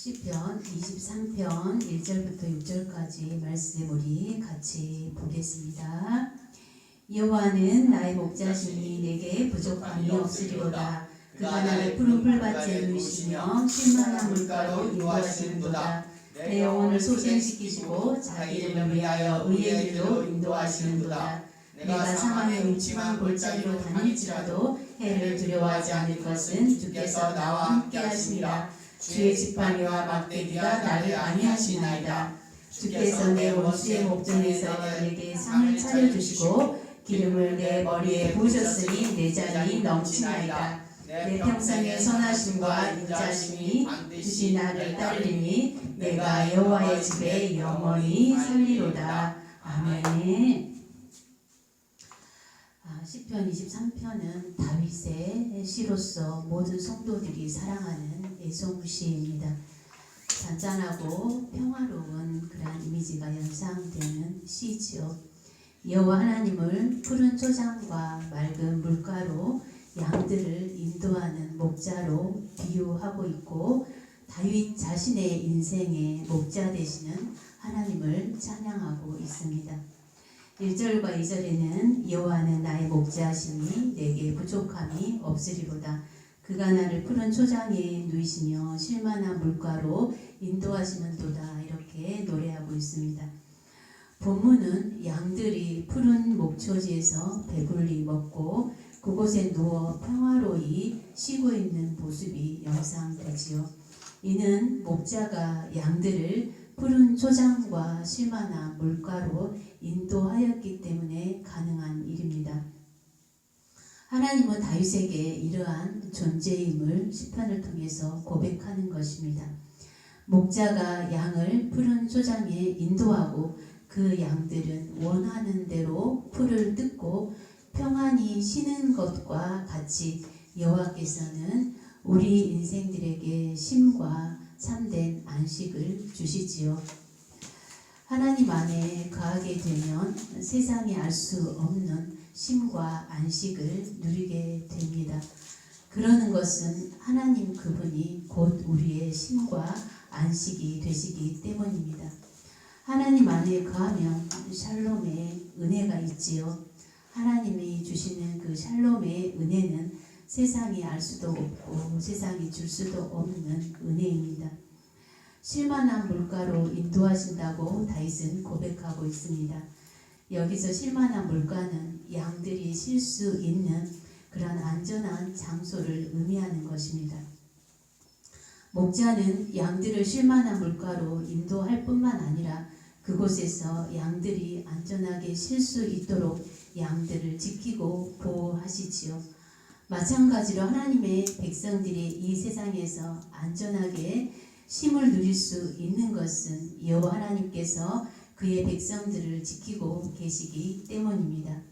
시편 23편 1절부터 6절까지 말씀 우리 같이 보겠습니다. 여호와는 나의 목자시니 내게 부족함이 없으리로다. 그가 나를 푸른 풀밭에 누이시며 쉴만한 물가로 인도하시는도다. 내 영혼을 소생시키시고 자기 이름을 위하여 의의 길로 인도하시는도다. 내가 사망의 음침한 골짜기로 다닐지라도 해를 두려워하지 않을 것은 주께서 나와 함께 하심이라. 주의 지팡이와 막대기가 나를 안위하시나이다. 주께서 내 원수의 목전에서 내게 상을 차려주시고 기름을 내 머리에 부으셨으니 내 잔이 넘치나이다. 내 평생의 선하심과 인자심이 반드시 나를 따르리니 내가 여호와의 집에 영원히 살리로다. 아멘. 시편 23편은 다윗의 시로서 모든 성도들이 사랑하는 애송시입니다. 잔잔하고 평화로운 그러한 이미지가 연상되는 시지요. 여호와 하나님을 푸른 초장과 맑은 물가로 양들을 인도하는 목자로 비유하고 있고, 다윗 자신의 인생의 목자 되시는 하나님을 찬양하고 있습니다. 1절과 2절에는 여호와는 나의 목자시니 내게 부족함이 없으리로다. 그가 나를 푸른 초장에 누이시며 쉴만한 물가로 인도하시는도다. 이렇게 노래하고 있습니다. 본문은 양들이 푸른 목초지에서 배불리 먹고 그곳에 누워 평화로이 쉬고 있는 모습이 연상되지요. 이는 목자가 양들을 푸른 초장과 쉴만한 물가로 인도하였기 때문에 가능한 일입니다. 하나님은 다윗에게 이러한 존재임을 시편을 통해서 고백하는 것입니다. 목자가 양을 푸른 초장에 인도하고 그 양들은 원하는 대로 풀을 뜯고 평안히 쉬는 것과 같이 여호와께서는 우리 인생들에게 쉼과 참된 안식을 주시지요. 하나님 안에 거하게 되면 세상이 알 수 없는 쉼과 안식을 누리게 됩니다. 그러는 것은 하나님 그분이 곧 우리의 쉼과 안식이 되시기 때문입니다. 하나님 안에 거하면 샬롬의 은혜가 있지요. 하나님이 주시는 그 샬롬의 은혜는 세상이 알 수도 없고 세상이 줄 수도 없는 은혜입니다. 쉴만한 물가로 인도하신다고 다윗은 고백하고 있습니다. 여기서 쉴만한 물가는 양들이 쉴 수 있는 그런 안전한 장소를 의미하는 것입니다. 목자는 양들을 쉴만한 물가로 인도할 뿐만 아니라 그곳에서 양들이 안전하게 쉴 수 있도록 양들을 지키고 보호하시지요. 마찬가지로 하나님의 백성들이 이 세상에서 안전하게 쉼을 누릴 수 있는 것은 여호와 하나님께서 그의 백성들을 지키고 계시기 때문입니다.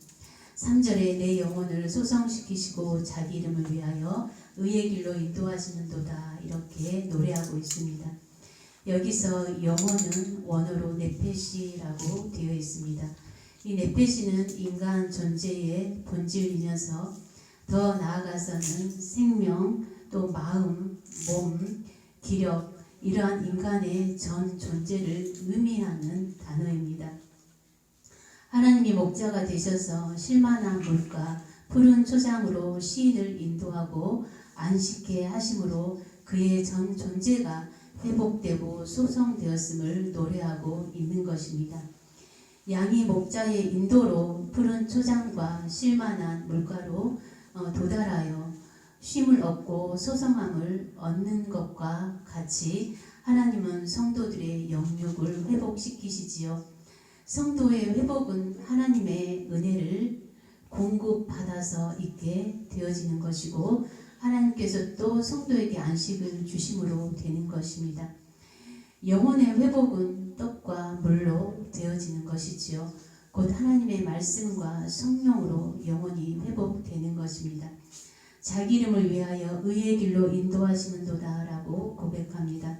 3절에 내 영혼을 소성시키시고 자기 이름을 위하여 의의 길로 인도하시는도다. 이렇게 노래하고 있습니다. 여기서 영혼은 원어로 네페시라고 되어 있습니다. 이 네페시는 인간 존재의 본질이면서 더 나아가서는 생명, 또 마음, 몸, 기력, 이러한 인간의 전 존재를 의미하는 단어입니다. 하나님이 목자가 되셔서 쉴만한 물가, 푸른 초장으로 시인을 인도하고 안식케 하심으로 그의 전 존재가 회복되고 소성되었음을 노래하고 있는 것입니다. 양이 목자의 인도로 푸른 초장과 쉴만한 물가로 도달하여 쉼을 얻고 소성함을 얻는 것과 같이 하나님은 성도들의 영육을 회복시키시지요. 성도의 회복은 하나님의 은혜를 공급받아서 있게 되어지는 것이고 하나님께서 또 성도에게 안식을 주심으로 되는 것입니다. 영혼의 회복은 떡과 물로 되어지는 것이지요. 곧 하나님의 말씀과 성령으로 영혼이 회복되는 것입니다. 자기 이름을 위하여 의의 길로 인도하시는도다 라고 고백합니다.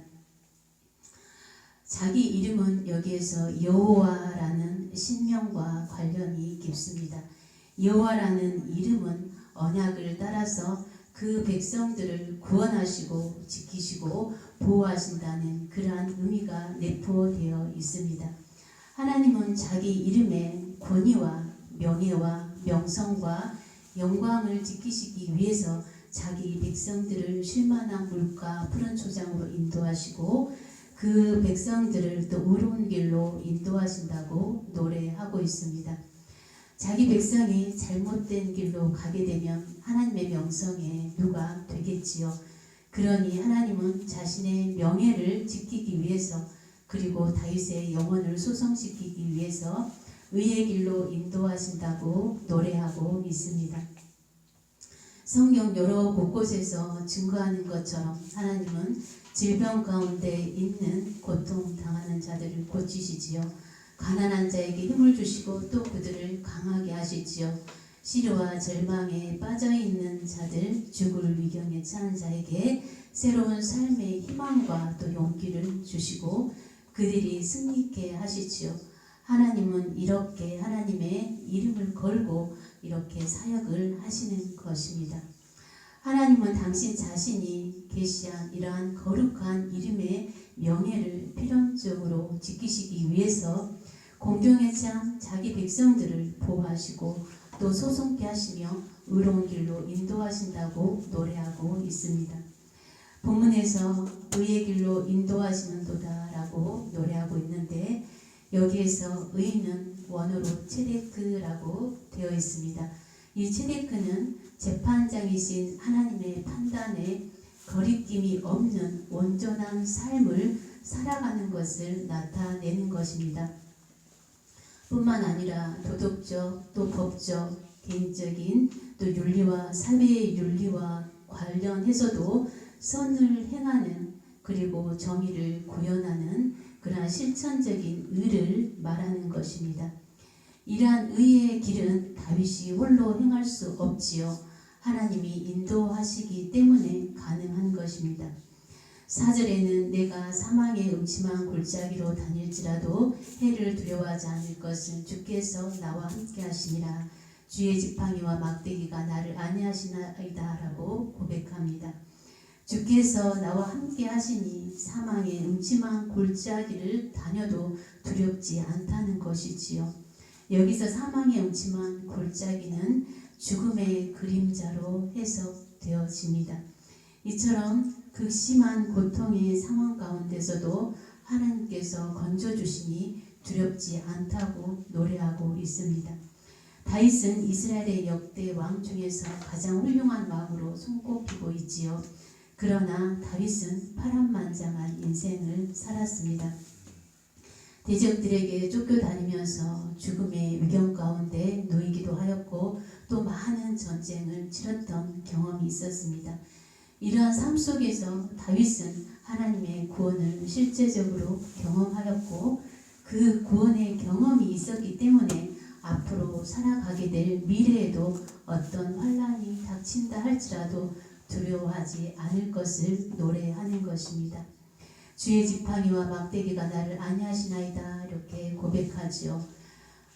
자기 이름은 여기에서 여호와라는 신명과 관련이 깊습니다. 여호와라는 이름은 언약을 따라서 그 백성들을 구원하시고 지키시고 보호하신다는 그러한 의미가 내포되어 있습니다. 하나님은 자기 이름의 권위와 명예와 명성과 영광을 지키시기 위해서 자기 백성들을 쉴만한 물과 푸른 초장으로 인도하시고 그 백성들을 또 의로운 길로 인도하신다고 노래하고 있습니다. 자기 백성이 잘못된 길로 가게 되면 하나님의 명성에 누가 되겠지요. 그러니 하나님은 자신의 명예를 지키기 위해서 그리고 다윗의 영혼을 소성시키기 위해서 의의 길로 인도하신다고 노래하고 있습니다. 성경 여러 곳곳에서 증거하는 것처럼 하나님은 질병 가운데 있는 고통당하는 자들을 고치시지요. 가난한 자에게 힘을 주시고 또 그들을 강하게 하시지요. 시련과 절망에 빠져있는 자들, 죽을 위경에 처한 자에게 새로운 삶의 희망과 또 용기를 주시고 그들이 승리케 하시지요. 하나님은 이렇게 하나님의 이름을 걸고 이렇게 사역을 하시는 것입니다. 하나님은 당신 자신이 계시한 이러한 거룩한 이름의 명예를 필연적으로 지키시기 위해서 공경에 처한 자기 백성들을 보호하시고 또 소송케 하시며 의로운 길로 인도하신다고 노래하고 있습니다. 본문에서 의의 길로 인도하시는도다 라고 노래하고 있는데 여기에서 의는 원어로 체데크라고 되어 있습니다. 이 체데크는 재판장이신 하나님의 판단에 거리낌이 없는 온전한 삶을 살아가는 것을 나타내는 것입니다. 뿐만 아니라 도덕적 또 법적 개인적인 또 윤리와 사회의 윤리와 관련해서도 선을 행하는 그리고 정의를 구현하는 그러한 실천적인 의를 말하는 것입니다. 이러한 의의 길은 다윗이 홀로 행할 수 없지요. 하나님이 인도하시기 때문에 가능한 것입니다. 4절에는 내가 사망의 음침한 골짜기로 다닐지라도 해를 두려워하지 않을 것은 주께서 나와 함께 하시니라. 주의 지팡이와 막대기가 나를 안위하시나이다 라고 고백합니다. 주께서 나와 함께 하시니 사망의 음침한 골짜기를 다녀도 두렵지 않다는 것이지요. 여기서 사망의 음침한 골짜기는 죽음의 그림자로 해석되어집니다. 이처럼 극심한 고통의 상황 가운데서도 하나님께서 건져주시니 두렵지 않다고 노래하고 있습니다. 다윗은 이스라엘의 역대 왕 중에서 가장 훌륭한 왕으로 손꼽히고 있지요. 그러나 다윗은 파란만장한 인생을 살았습니다. 대적들에게 쫓겨다니면서 죽음의 위경 가운데 놓이기도 하였고 또 많은 전쟁을 치렀던 경험이 있었습니다. 이러한 삶 속에서 다윗은 하나님의 구원을 실제적으로 경험하였고 그 구원의 경험이 있었기 때문에 앞으로 살아가게 될 미래에도 어떤 환난이 닥친다 할지라도 두려워하지 않을 것을 노래하는 것입니다. 주의 지팡이와 막대기가 나를 안위하시나이다 이렇게 고백하지요.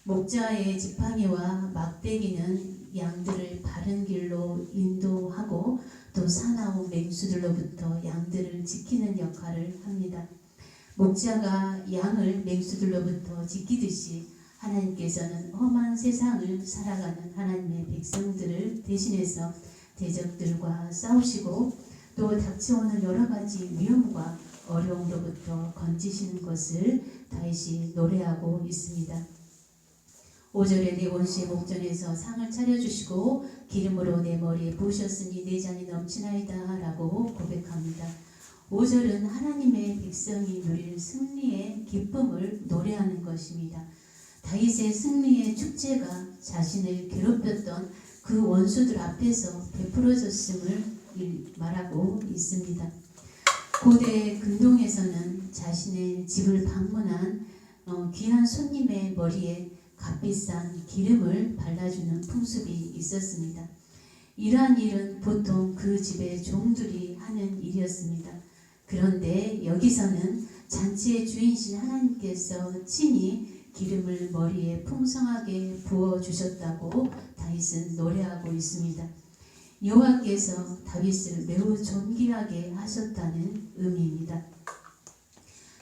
목자의 지팡이와 막대기는 양들을 바른 길로 인도하고 또 사나운 맹수들로부터 양들을 지키는 역할을 합니다. 목자가 양을 맹수들로부터 지키듯이 하나님께서는 험한 세상을 살아가는 하나님의 백성들을 대신해서 대적들과 싸우시고 또 닥쳐오는 여러 가지 위험과 어려움으로부터 건지시는 것을 다윗이 노래하고 있습니다. 5절에 내 원수의 목전에서 상을 차려주시고 기름으로 내 머리에 부으셨으니 내 잔이 넘치나이다 라고 고백합니다. 5절은 하나님의 백성이 누릴 승리의 기쁨을 노래하는 것입니다. 다윗의 승리의 축제가 자신을 괴롭혔던 그 원수들 앞에서 베풀어졌음을 말하고 있습니다. 고대 근동에서는 자신의 집을 방문한 귀한 손님의 머리에 값비싼 기름을 발라주는 풍습이 있었습니다. 이러한 일은 보통 그 집의 종들이 하는 일이었습니다. 그런데 여기서는 잔치의 주인이신 하나님께서 친히 기름을 머리에 풍성하게 부어주셨다고 다윗은 노래하고 있습니다. 여호와께서 다윗을 매우 존귀하게 하셨다는 의미입니다.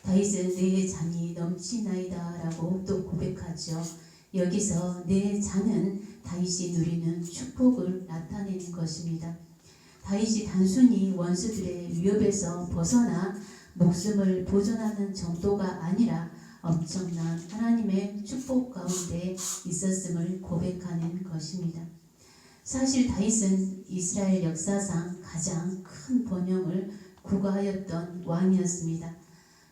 다윗은 내 잔이 넘치나이다 라고 또 고백하죠. 여기서 내 잔은 다윗이 누리는 축복을 나타내는 것입니다. 다윗이 단순히 원수들의 위협에서 벗어나 목숨을 보존하는 정도가 아니라 엄청난 하나님의 축복 가운데 있었음을 고백하는 것입니다. 사실 다윗은 이스라엘 역사상 가장 큰 번영을 구가하였던 왕이었습니다.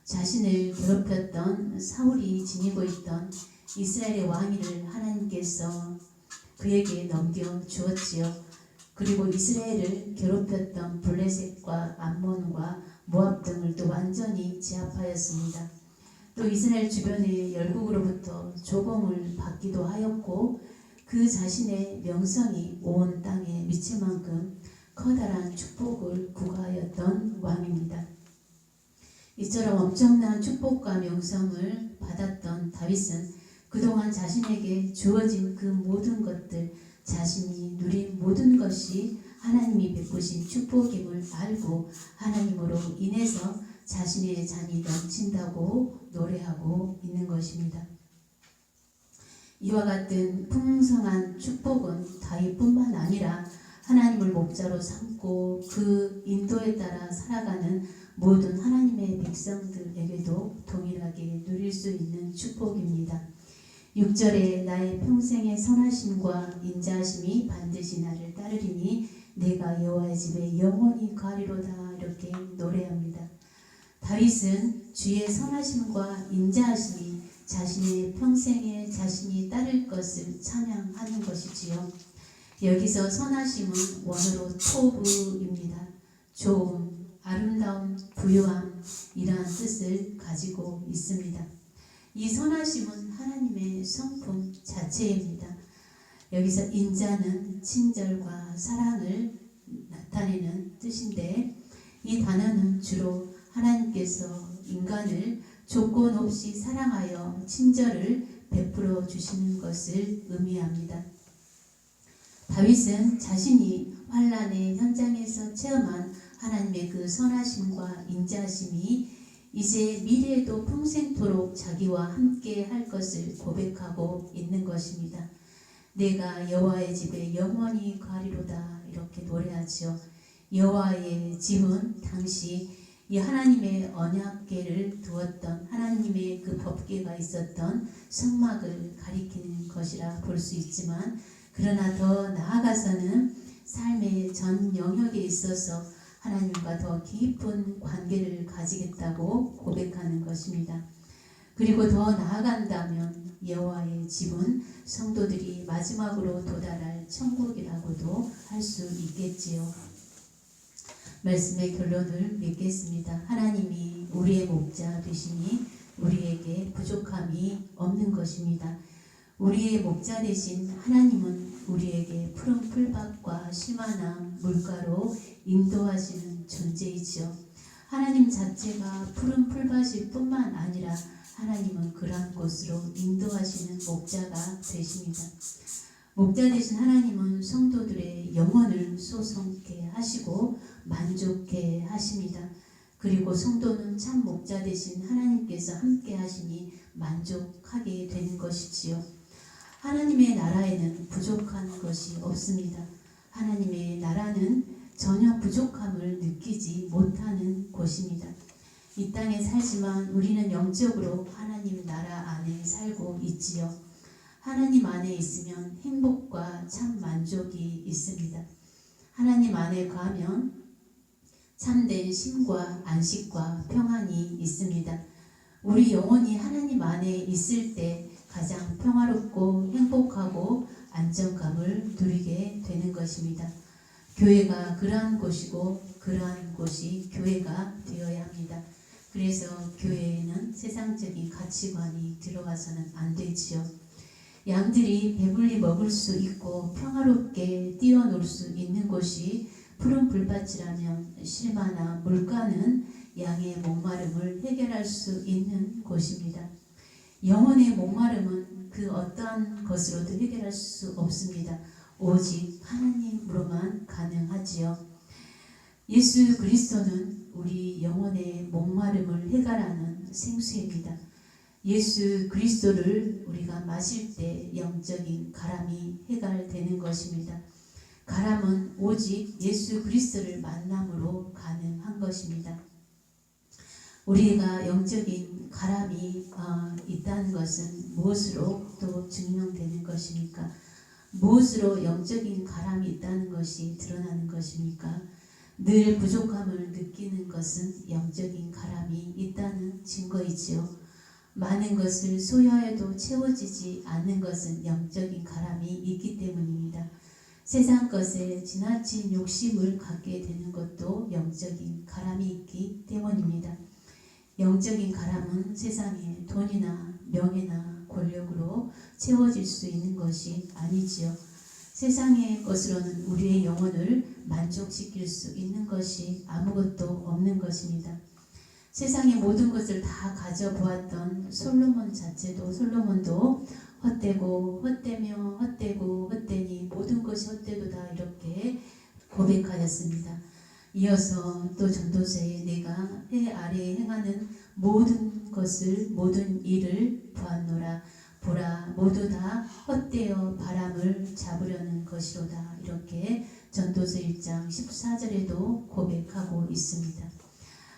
자신을 괴롭혔던 사울이 지니고 있던 이스라엘의 왕위를 하나님께서 그에게 넘겨주었지요. 그리고 이스라엘을 괴롭혔던 블레셋과 암몬과 모압 등을 또 완전히 제압하였습니다. 또 이스라엘 주변의 열국으로부터 조공을 받기도 하였고 그 자신의 명성이 온 땅에 미칠 만큼 커다란 축복을 구가하였던 왕입니다. 이처럼 엄청난 축복과 명성을 받았던 다윗은 그동안 자신에게 주어진 그 모든 것들, 자신이 누린 모든 것이 하나님이 베푸신 축복임을 알고 하나님으로 인해서 자신의 잔이 넘친다고 노래하고 있는 것입니다. 이와 같은 풍성한 축복은 다윗뿐만 아니라 하나님을 목자로 삼고 그 인도에 따라 살아가는 모든 하나님의 백성들에게도 동일하게 누릴 수 있는 축복입니다. 6절에 나의 평생의 선하심과 인자하심이 반드시 나를 따르리니 내가 여호와의 집에 영원히 거하리로다 이렇게 노래합니다. 다윗은 주의 선하심과 인자하심이 자신의 평생에 자신이 따를 것을 찬양하는 것이지요. 여기서 선하심은 원어로 토브입니다. 좋음, 아름다움, 부유함 이러한 뜻을 가지고 있습니다. 이 선하심은 하나님의 성품 자체입니다. 여기서 인자는 친절과 사랑을 나타내는 뜻인데 이 단어는 주로 하나님께서 인간을 조건 없이 사랑하여 친절을 베풀어 주시는 것을 의미합니다. 다윗은 자신이 환난의 현장에서 체험한 하나님의 그 선하심과 인자하심이 이제 미래에도 평생토록 자기와 함께 할 것을 고백하고 있는 것입니다. 내가 여호와의 집에 영원히 거하리로다 이렇게 노래하죠. 여호와의 집은 당시 이 하나님의 언약궤를 두었던 하나님의 그 법궤가 있었던 성막을 가리키는 것이라 볼 수 있지만 그러나 더 나아가서는 삶의 전 영역에 있어서 하나님과 더 깊은 관계를 가지겠다고 고백하는 것입니다. 그리고 더 나아간다면 여호와의 집은 성도들이 마지막으로 도달할 천국이라고도 할 수 있겠지요. 말씀의 결론을 맺겠습니다. 하나님이 우리의 목자 되시니 우리에게 부족함이 없는 것입니다. 우리의 목자 되신 하나님은 우리에게 푸른 풀밭과 시원한 물가로 인도하시는 존재이지요. 하나님 자체가 푸른 풀밭일 뿐만 아니라 하나님은 그러한 곳으로 인도하시는 목자가 되십니다. 목자 되신 하나님은 성도들의 영혼을 소성케 하시고 만족케 하십니다. 그리고 성도는 참 목자 되신 하나님께서 함께 하시니 만족하게 되는 것이지요. 하나님의 나라에는 부족한 것이 없습니다. 하나님의 나라는 전혀 부족함을 느끼지 못하는 곳입니다. 이 땅에 살지만 우리는 영적으로 하나님 나라 안에 살고 있지요. 하나님 안에 있으면 행복과 참 만족이 있습니다. 하나님 안에 거하면 참된 쉼과 안식과 평안이 있습니다. 우리 영혼이 하나님 안에 있을 때 가장 평화롭고 행복하고 안정감을 누리게 되는 것입니다. 교회가 그러한 곳이고 그러한 곳이 교회가 되어야 합니다. 그래서 교회에는 세상적인 가치관이 들어와서는 안 되지요. 양들이 배불리 먹을 수 있고 평화롭게 뛰어놀 수 있는 곳이 푸른 불밭이라면 실마나 물가는 양의 목마름을 해결할 수 있는 곳입니다. 영혼의 목마름은 그 어떠한 것으로도 해결할 수 없습니다. 오직 하나님으로만 가능하지요. 예수 그리스도는 우리 영혼의 목마름을 해결하는 생수입니다. 예수 그리스도를 우리가 마실 때 영적인 가람이 해결되는 것입니다. 가람은 오직 예수 그리스도를 만남으로 가능한 것입니다. 우리가 영적인 가람이 있다는 것은 무엇으로 또 증명되는 것입니까? 무엇으로 영적인 가람이 있다는 것이 드러나는 것입니까? 늘 부족함을 느끼는 것은 영적인 가람이 있다는 증거이지요. 많은 것을 소유하여도 채워지지 않는 것은 영적인 가람이 있기 때문입니다. 세상 것에 지나친 욕심을 갖게 되는 것도 영적인 가람이 있기 때문입니다. 영적인 가람은 세상의 돈이나 명예나 권력으로 채워질 수 있는 것이 아니지요. 세상의 것으로는 우리의 영혼을 만족시킬 수 있는 것이 아무것도 없는 것입니다. 세상의 모든 것을 다 가져보았던 솔로몬도 헛되고 헛되며 헛되고 헛되니 모든 것이 헛되도다 이렇게 고백하였습니다. 이어서 또 전도서에 내가 해 아래에 행하는 모든 일을 보았노라. 보라 모두 다 헛되어 바람을 잡으려는 것이로다. 이렇게 전도서 1장 14절에도 고백하고 있습니다.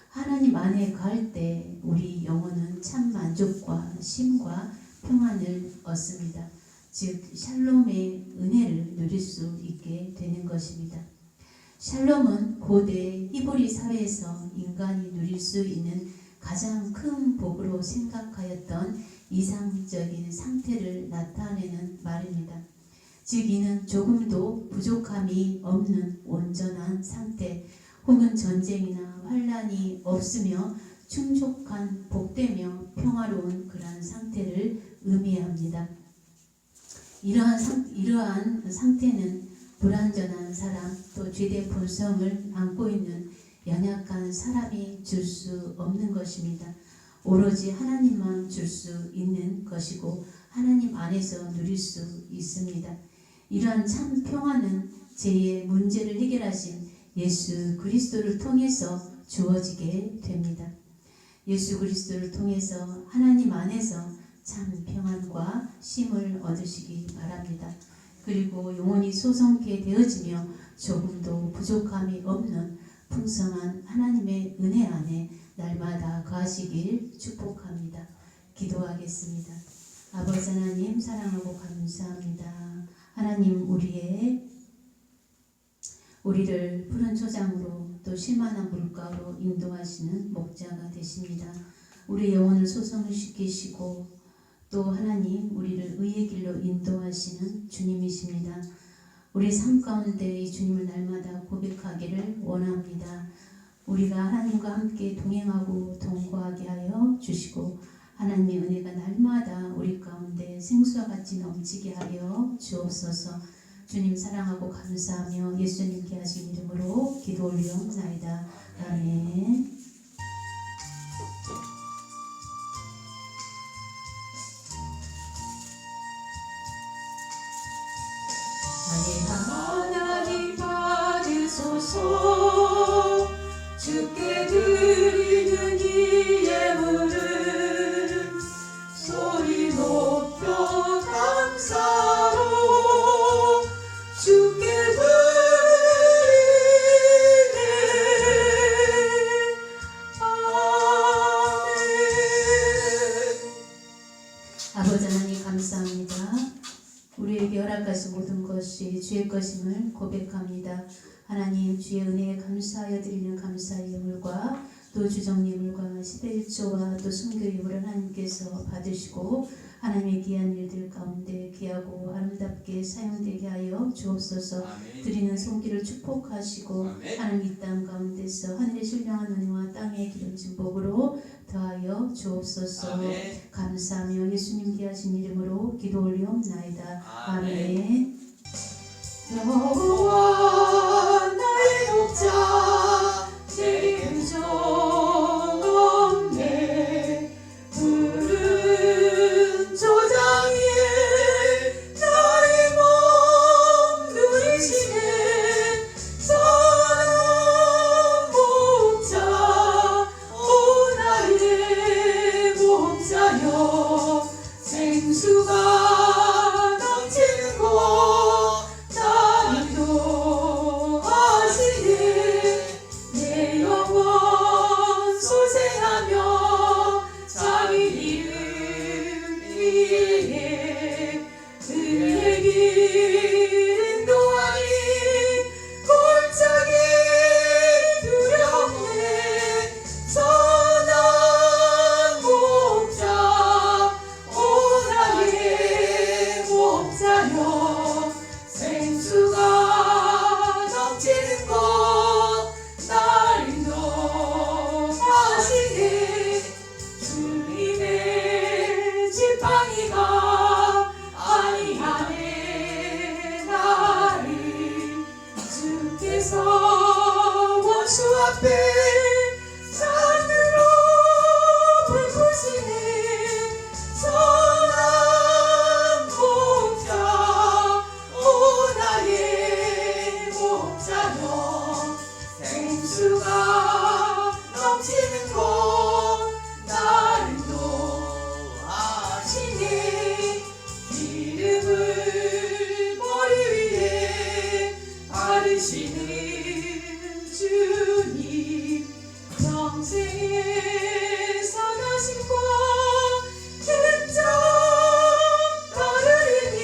하나님 안에 거할 때 우리 영혼은 참 만족과 쉼과 평안을 얻습니다. 즉 샬롬의 은혜를 누릴 수 있게 되는 것입니다. 샬롬은 고대 히브리 사회에서 인간이 누릴 수 있는 가장 큰 복으로 생각하였던 이상적인 상태를 나타내는 말입니다. 즉 이는 조금도 부족함이 없는 온전한 상태 혹은 전쟁이나 환란이 없으며 충족한 복되며 평화로운 그러한 상태를 의미합니다. 이러한 상태는 불완전한 사람 또 죄된 본성을 안고 있는 연약한 사람이 줄 수 없는 것입니다. 오로지 하나님만 줄 수 있는 것이고 하나님 안에서 누릴 수 있습니다. 이러한 참 평화는 죄의 문제를 해결하신 예수 그리스도를 통해서 주어지게 됩니다. 예수 그리스도를 통해서 하나님 안에서 참 평안과 쉼을 얻으시기 바랍니다. 그리고 영혼이 소성케 되어지며 조금도 부족함이 없는 풍성한 하나님의 은혜 안에 날마다 거하시길 축복합니다. 기도하겠습니다. 아버지 하나님 사랑하고 감사합니다. 하나님 우리를 푸른 초장으로 또 쉴만한 물가로 인도하시는 목자가 되십니다. 우리 영혼을 소성을 시키시고 또 하나님 우리를 의의 길로 인도하시는 주님이십니다. 우리 삶 가운데 이 주님을 날마다 고백하기를 원합니다. 우리가 하나님과 함께 동행하고 동거하게 하여 주시고 하나님의 은혜가 날마다 우리 가운데 생수와 같이 넘치게 하여 주옵소서. 주님 사랑하고 감사하며 예수님께 하신 이름으로 기도 올리옵나이다. 아멘. 하나님 받으소서. 주께 드리는 이 예물을 소리 높여 감사로 주께 드리네. 아멘. 아버지 하나님 감사합니다. 우리에게 허락하신 모든 것이 주의 것임을 고백합니다. 하나님 주의 은혜에 감사하여 드리는 감사의 예물과 또 주정예물과 11조와 또 순교예물을 하나님께서 받으시고 하나님의 귀한 일들 가운데 귀하고 아름답게 사용되게 하여 주옵소서. 아멘. 드리는 손길을 축복하시고 아멘. 하나님 이 땅 가운데서 하늘의 신령한 은혜와 땅의 기름진 복으로 더하여 주옵소서. 아멘. 감사하며 예수님 귀하신 이름으로 기도 올리옵나이다. 아멘. 아멘. 여호와 나의 목자 내게 부족 없네. 푸른 초장 위에 나의 생수가 넘치는 곳 나 인도하시네. 내 영혼 소생하며 자기 이름 위에 그의 길 인도하니 골짜기 두렵네. 선한 목자 오 나의 목자여 생수가 넘치는 곳 날 인도하시네. 주님의 지팡이가 아니하네. 나를 주께서 원수 앞에 산으로 불구시네. 선한 목자 오 나의 목자여 생수가 넘치는 곳 날 인도하시네. 기름을 머리 위에 바르시는 주님 평생의 선하심과 진정 따르리니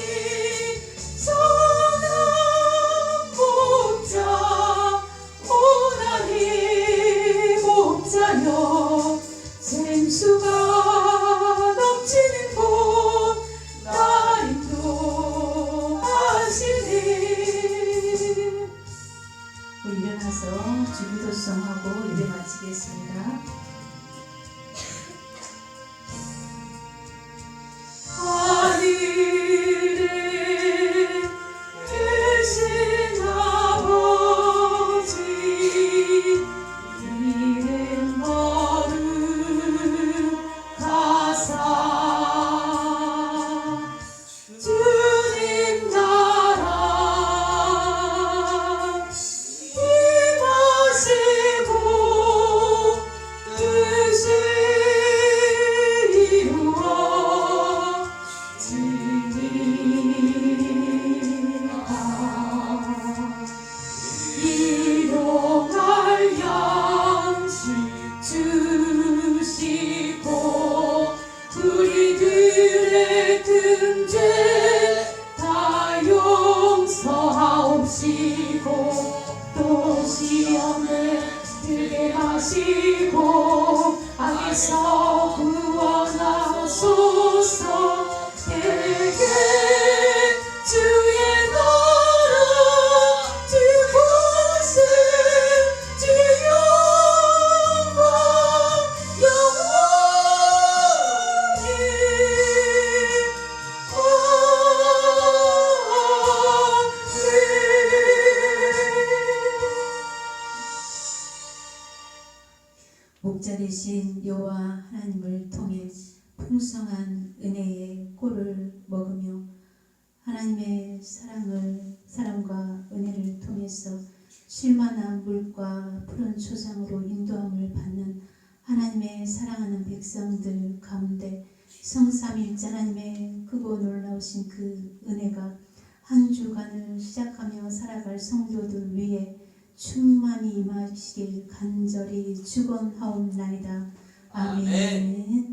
선한 목자 오 나의 목자여 생수가 넘치는 곳 날 인도하시네. 우리 일어나서 주기도성하고 예배 마치겠습니다. 하늘에 계신 아버지 이름 거룩하사 주님 나라 임하시고 뜻을 이루어 일용할 양식 주시고 우리들의 큰죄 다 용서하옵시고 또 시험에 들게 하시고 악에서 구원하소서. 내게 주의 나라 주 구세 주 영광 영원히 목자 되신 여호와 하나님을 통해 풍성한 은혜의 꼴을 먹으며 하나님의 사랑과 은혜를 통해서 쉴만한 물과 푸른 초장으로 인도함을 받는 하나님의 사랑하는 백성들 가운데 성삼일째 하나님의 크고 놀라우신 그 은혜가 한 주간을 시작하며 살아갈 성도들 위해 충만히 임하시길 간절히 축원하옵나이다. 아멘.